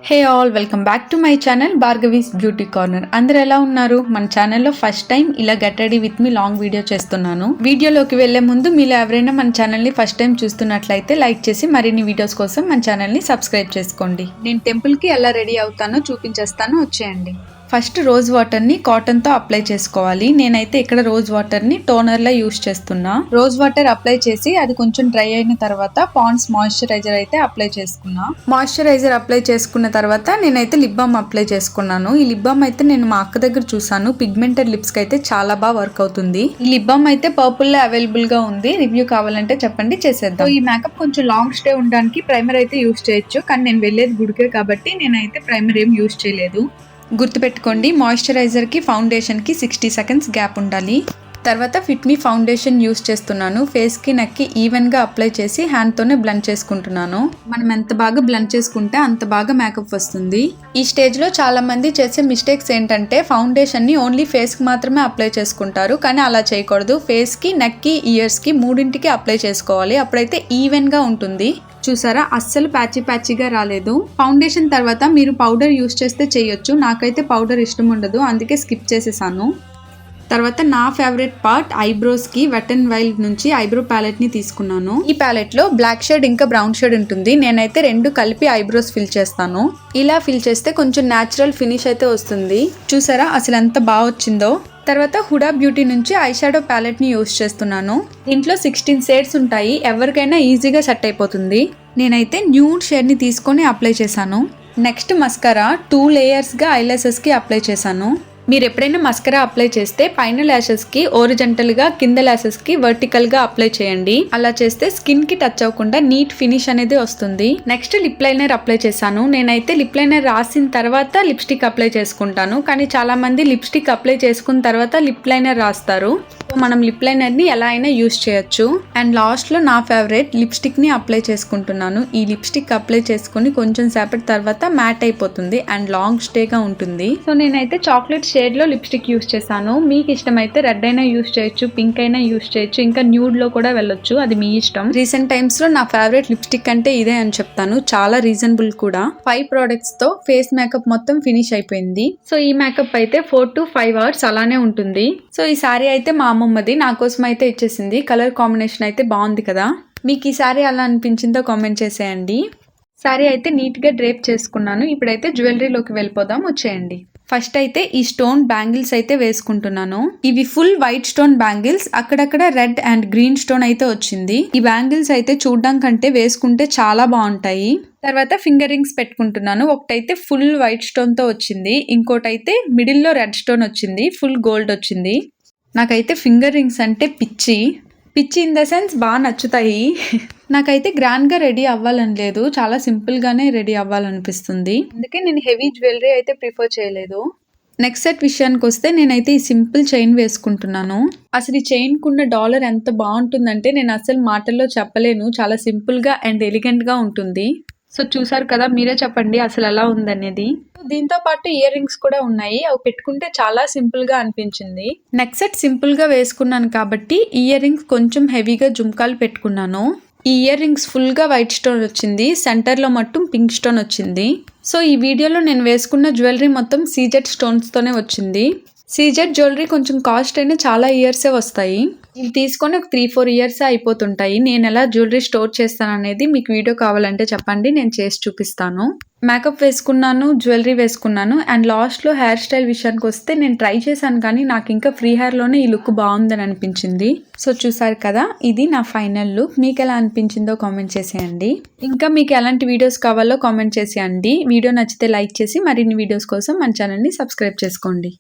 Hey all welcome back to my channel Bhargavi's beauty corner. అందరు ఎలా ఉన్నారు? మన ఛానల్లో ఫస్ట్ టైం ఇలా get ready with me long video చేస్తున్నాను. వీడియోలోకి వెళ్లే ముందు మీలో ఎవరైనా మన ఛానల్ని ఫస్ట్ టైం చూస్తున్నట్లయితే లైక్ చేసి మరిన్ని వీడియోస్ కోసం మన ఛానల్ని సబ్స్క్రైబ్ చేసుకోండి. నేను టెంపుల్కి ఎలా రెడీ అవుతానో చూపించేస్తాను, వచ్చేయండి. ఫస్ట్ రోజ్ వాటర్ని కాటన్తో అప్లై చేసుకోవాలి. నేనైతే ఇక్కడ రోజ్ వాటర్ని టోనర్లా యూస్ చేస్తున్నా. రోజ్ వాటర్ అప్లై చేసి అది కొంచెం డ్రై అయిన తర్వాత పాండ్స్ మాయిశ్చరైజర్ అయితే అప్లై చేసుకున్నా. మాయిశ్చరైజర్ అప్లై చేసుకున్న తర్వాత నేనైతే లిప్ బామ్ అప్లై చేసుకున్నాను. ఈ లిప్ బామ్ అయితే నేను మా అక్క దగ్గర చూసాను. పిగ్మెంటెడ్ లిప్స్ కి అయితే చాలా బాగా వర్క్ అవుతుంది. ఈ లిప్ బామ్ అయితే పర్పుల్ లో అవైలబుల్ గా ఉంది. రివ్యూ కావాలంటే చెప్పండి, చేసేద్దాం. ఈ మేకప్ కొంచెం లాంగ్ స్టే ఉండడానికి ప్రైమర్ అయితే యూస్ చేయొచ్చు, కానీ నేను వెళ్ళేది గుడికే కాబట్టి నేనైతే ప్రైమర్ ఏం యూస్ చేయలేదు. గుర్తుపెట్టుకోండి, మాయిశ్చరైజర్కి ఫౌండేషన్కి 60 సెకండ్స్ గ్యాప్ ఉండాలి. తర్వాత ఫిట్ మీ ఫౌండేషన్ యూస్ చేస్తున్నాను. ఫేస్కి నెక్కి ఈవెన్గా అప్లై చేసి హ్యాండ్తోనే బ్లెండ్ చేసుకుంటున్నాను. మనం ఎంత బాగా బ్లెండ్ చేసుకుంటే అంత బాగా మేకప్ వస్తుంది. ఈ స్టేజ్లో చాలా మంది చేసే మిస్టేక్స్ ఏంటంటే ఫౌండేషన్ని ఓన్లీ ఫేస్కి మాత్రమే అప్లై చేసుకుంటారు, కానీ అలా చేయకూడదు. ఫేస్కి, నెక్కి, ఇయర్స్కి మూడింటికి అప్లై చేసుకోవాలి. అప్పుడైతే ఈవెన్గా ఉంటుంది. చూసారా, అస్సలు ప్యాచీగా రాలేదు. ఫౌండేషన్ తర్వాత మీరు పౌడర్ యూస్ చేస్తే చేయొచ్చు. నాకైతే పౌడర్ ఇష్టం ఉండదు, అందుకే స్కిప్ చేసేసాను. తర్వాత నా ఫేవరెట్ పార్ట్ ఐబ్రోస్కి వెట్ అండ్ వైల్డ్ నుంచి ఐబ్రో ప్యాలెట్ని తీసుకున్నాను. ఈ ప్యాలెట్లో బ్లాక్ షేడ్ ఇంకా బ్రౌన్ షేడ్ ఉంటుంది. నేనైతే రెండు కలిపి ఐబ్రోస్ ఫిల్ చేస్తాను. ఇలా ఫిల్ చేస్తే కొంచెం న్యాచురల్ ఫినిష్ అయితే వస్తుంది. చూసారా అసలు ఎంత బాగా వచ్చిందో. తర్వాత హుడా బ్యూటీ నుంచి ఐ షాడో ప్యాలెట్ని యూస్ చేస్తున్నాను. దీంట్లో 16 షేడ్స్ ఉంటాయి. ఎవరికైనా ఈజీగా సెట్ అయిపోతుంది. నేనైతే న్యూడ్ షేడ్ని తీసుకొని అప్లై చేశాను. నెక్స్ట్ మస్కారా 2 లేయర్స్గా ఐలాషెస్కి అప్లై చేశాను. మీరు ఎప్పుడైనా మస్కరా అప్లై చేస్తే పైన ల్యాషెస్కి ఓరిజెంటల్గా, కింద ల్యాషెస్కి వర్టికల్గా అప్లై చేయండి. అలా చేస్తే స్కిన్కి టచ్ అవ్వకుండా నీట్ ఫినిష్ అనేది వస్తుంది. నెక్స్ట్ లిప్ లైనర్ అప్లై చేశాను. నేనైతే లిప్ లైనర్ రాసిన తర్వాత లిప్స్టిక్ అప్లై చేసుకుంటాను, కానీ చాలా మంది లిప్స్టిక్ అప్లై చేసుకున్న తర్వాత లిప్ లైనర్ రాస్తారు. మనం లిప్ లైనర్ని ఎలా అయినా యూస్ చేయొచ్చు. అండ్ లాస్ట్లో నా ఫేవరెట్ లిప్స్టిక్ని అప్లై చేసుకుంటున్నాను. ఈ లిప్స్టిక్ అప్లై చేసుకుని కొంచెం సేపటి తర్వాత మ్యాట్ అయిపోతుంది అండ్ లాంగ్ స్టేగా ఉంటుంది. సో నేనైతే చాక్లెట్ షేడ్లో లిప్స్టిక్ యూస్ చేశాను. మీకు ఇష్టమైతే రెడ్ అయినా యూస్ చేయొచ్చు, పింక్ అయినా యూస్ చేయొచ్చు, ఇంకా న్యూడ్లో కూడా వెళ్ళొచ్చు, అది మీ ఇష్టం. రీసెంట్ టైమ్స్లో నా ఫేవరెట్ లిప్స్టిక్ అంటే ఇదే అని చెప్తాను. చాలా రీజనబుల్ కూడా. 5 ప్రోడక్ట్స్తో ఫేస్ మేకప్ మొత్తం ఫినిష్ అయిపోయింది. సో ఈ మేకప్ అయితే 4 to 5 hours అలానే ఉంటుంది. సో ఈ సారీ అయితే మా అమ్మమ్మది, నా కోసం అయితే ఇచ్చేసింది. కలర్ కాంబినేషన్ అయితే బాగుంది కదా. మీకు ఈ సారీ ఎలా అనిపించిందో కామెంట్ చేసేయండి. సారీ అయితే నీట్గా డ్రేప్ చేసుకున్నాను. ఇప్పుడైతే జ్యువెలరీలోకి వెళ్ళిపోదాం, వచ్చేయండి. ఫస్ట్ అయితే ఈ స్టోన్ బ్యాంగిల్స్ అయితే వేసుకుంటున్నాను. ఇవి ఫుల్ వైట్ స్టోన్ బ్యాంగిల్స్, అక్కడక్కడ రెడ్ అండ్ గ్రీన్ స్టోన్ అయితే వచ్చింది. ఈ బ్యాంగిల్స్ అయితే చూడడం కంటే వేసుకుంటే చాలా బాగుంటాయి. తర్వాత ఫింగర్ రింగ్స్ పెట్టుకుంటున్నాను. ఒకటైతే ఫుల్ వైట్ స్టోన్ తో వచ్చింది, ఇంకోటైతే మిడిల్ లో రెడ్ స్టోన్ వచ్చింది, ఫుల్ గోల్డ్ వచ్చింది. నాకైతే ఫింగర్ రింగ్స్ అంటే పిచ్చి ఇన్ ద సెన్స్ బాగా నచ్చుతాయి. నాకైతే గ్రాండ్గా రెడీ అవ్వాలని లేదు, చాలా సింపుల్గానే రెడీ అవ్వాలనిపిస్తుంది. అందుకే నేను హెవీ జ్యువెలరీ అయితే ప్రిఫర్ చేయలేదు. నెక్స్ట్ సెట్ విషయానికి వస్తే నేనైతే ఈ సింపుల్ చైన్ వేసుకుంటున్నాను. అసలు ఈ చైన్కున్న డాలర్ ఎంత బాగుంటుందంటే నేను అసలు మాటల్లో చెప్పలేను. చాలా సింపుల్గా అండ్ ఎలిగెంట్గా ఉంటుంది. సో చూసారు కదా, మీరే చెప్పండి అసలు ఎలా ఉందనేది. దీంతో పాటు ఇయర్ రింగ్స్ కూడా ఉన్నాయి. అవి పెట్టుకుంటే చాలా సింపుల్ గా అనిపించింది. నెక్స్ట్ సెట్ సింపుల్ గా వేసుకున్నాను కాబట్టి ఇయర్ రింగ్స్ కొంచెం హెవీగా జుమ్కాలు పెట్టుకున్నాను. ఈ ఇయర్ రింగ్స్ ఫుల్ గా వైట్ స్టోన్ వచ్చింది, సెంటర్ లో మొత్తం పింక్ స్టోన్ వచ్చింది. సో ఈ వీడియోలో నేను వేసుకున్న జ్యువెలరీ మొత్తం సీజెడ్ స్టోన్స్ తోనే వచ్చింది. సీజెడ్ జ్యువెలరీ కొంచెం కాస్ట్ అయినా చాలా ఇయర్సే వస్తాయి. ఇవి తీసుకొని ఒక 3-4 ఇయర్స్ అయిపోతుంటాయి. నేను ఎలా జ్యువెలరీ స్టోర్ చేస్తాను అనేది మీకు వీడియో కావాలంటే చెప్పండి, నేను చేసి చూపిస్తాను. మేకప్ వేసుకున్నాను, జ్యువెలరీ వేసుకున్నాను, అండ్ లాస్ట్లో హెయిర్ స్టైల్ విషయానికి వస్తే నేను ట్రై చేశాను, కానీ నాకు ఇంకా ఫ్రీ హెయిర్లోనే ఈ లుక్ బాగుందని అనిపించింది. సో చూసారు కదా, ఇది నా ఫైనల్ లుక్. మీకు ఎలా అనిపించిందో కామెంట్ చేసేయండి. ఇంకా మీకు ఎలాంటి వీడియోస్ కావాలో కామెంట్ చేసేయండి. వీడియో నచ్చితే లైక్ చేసి మరిన్ని వీడియోస్ కోసం మన ఛానల్ని సబ్స్క్రైబ్ చేసుకోండి.